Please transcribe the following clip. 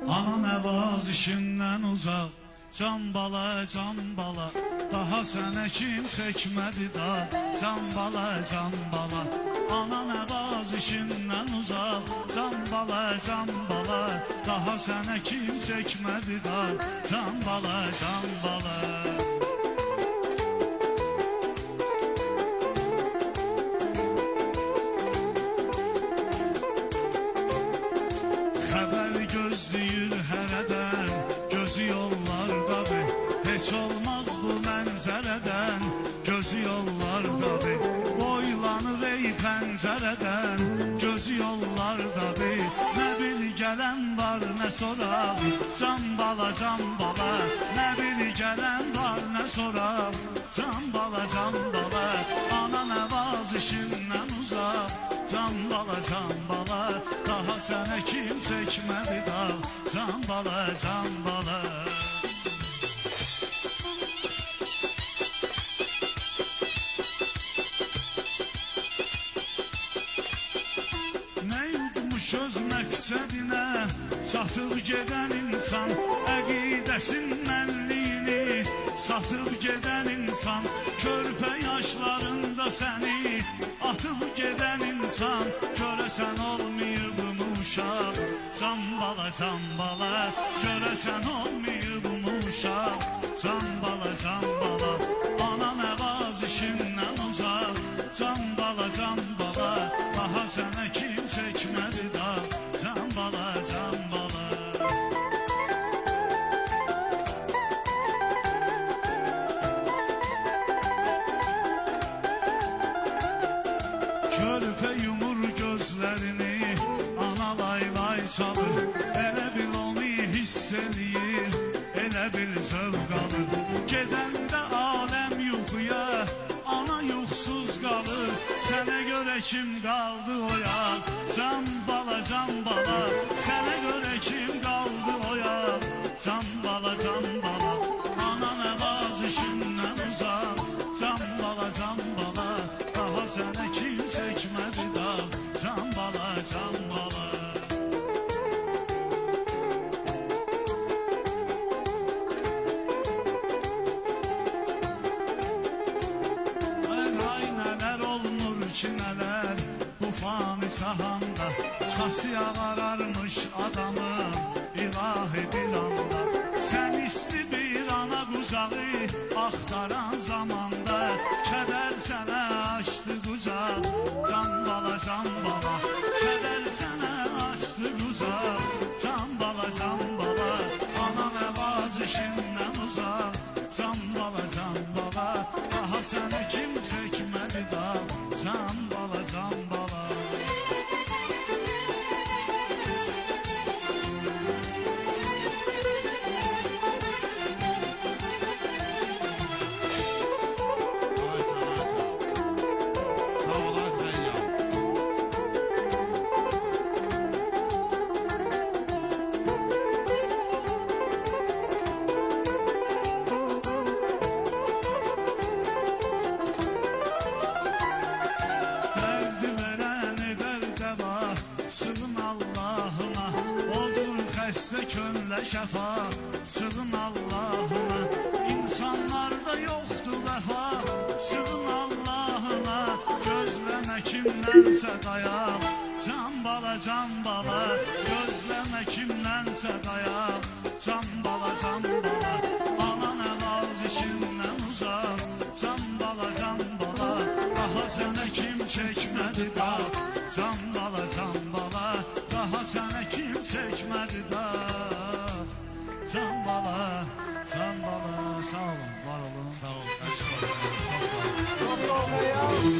Ana nəvazişindən uzaq, can bala, can bala. Daha sənə kim çəkmədi da, can bala, can bala. Ana nəvazişindən uzaq, can bala, can bala. Daha sənə kim çəkmədi da, can bala, can bala. Gözləyir hərədən, gözü yollardadır. Heç olmaz bu mənzərədən, gözü yollardadır. Boylanır ey pəncərədən, gözü yollardadır. Nə bir gələn var, nə soraq, can bala, can bala. Nə bir gələn var, nə soraq, can bala, can bala. Ana nəvazişindən uzaq, can bala, can bala. Daha sənə kim çəkmədi da, can bala, can bala. Nə yudmuş öz məqsədinə çatıb gedən insan, əqidəsin mənliyini satıb gedən insan, körpə yaşlarında səni atıb gedən insan, görəsən olmayıbmı uşaq, can bala, can bala. Görəsən olmayıbmı uşaq, can bala, can bala. Ana nəvazişindən uzaq, can bala, can bala. Daha sənə kim çəkmədi da, can bala, can bala. Körpə yumur gözlərini, ana lay lay çalır. Elə bil onu hiss eləyir, elə bil zövq alır. Gedəndə aləm yuxuya, ana yuxsuz qalır. Sənə görə kim qaldı oyaq, can bala, can bala. Sənə görə kim qaldı oyaq, can bala, can bala. Ana nəvazişindən uzaq, can bala, can bala. Daha sənə kim çəkmədi da, can bala, can bala. Ay nələr olunur ki nələr bu fani sahanda, saçı ağararmış adamın ilahi bir anda. Sən isti bir ana qucağı axtaran zamanda, kədər sənə açdı qucaq, can bala, can bala. Kədər sənə açdı qucaq, can bala, can bala. Ana nəvazişindən uzaq, can bala, can bala. Daha sənə kim çəkmədi da, can bala, can bala. Könlə şəfa, sığın Allahına. İnsanlarda yoxdur vəfa, sığın Allahına. Gözləmə kimdənsə dayaq, can bala, can bala. Gözləmə kimdənsə dayaq, can bala, can bala. Ana nəvazişindən uzaq, can bala, can bala. Daha sənə kim çəkmədi da, can bala, can bala. Daha sənə kim çəkmədi da, can bala, can bala. Sağ olun, var olun. Sağ olun, açık olun. Çok sağ olun.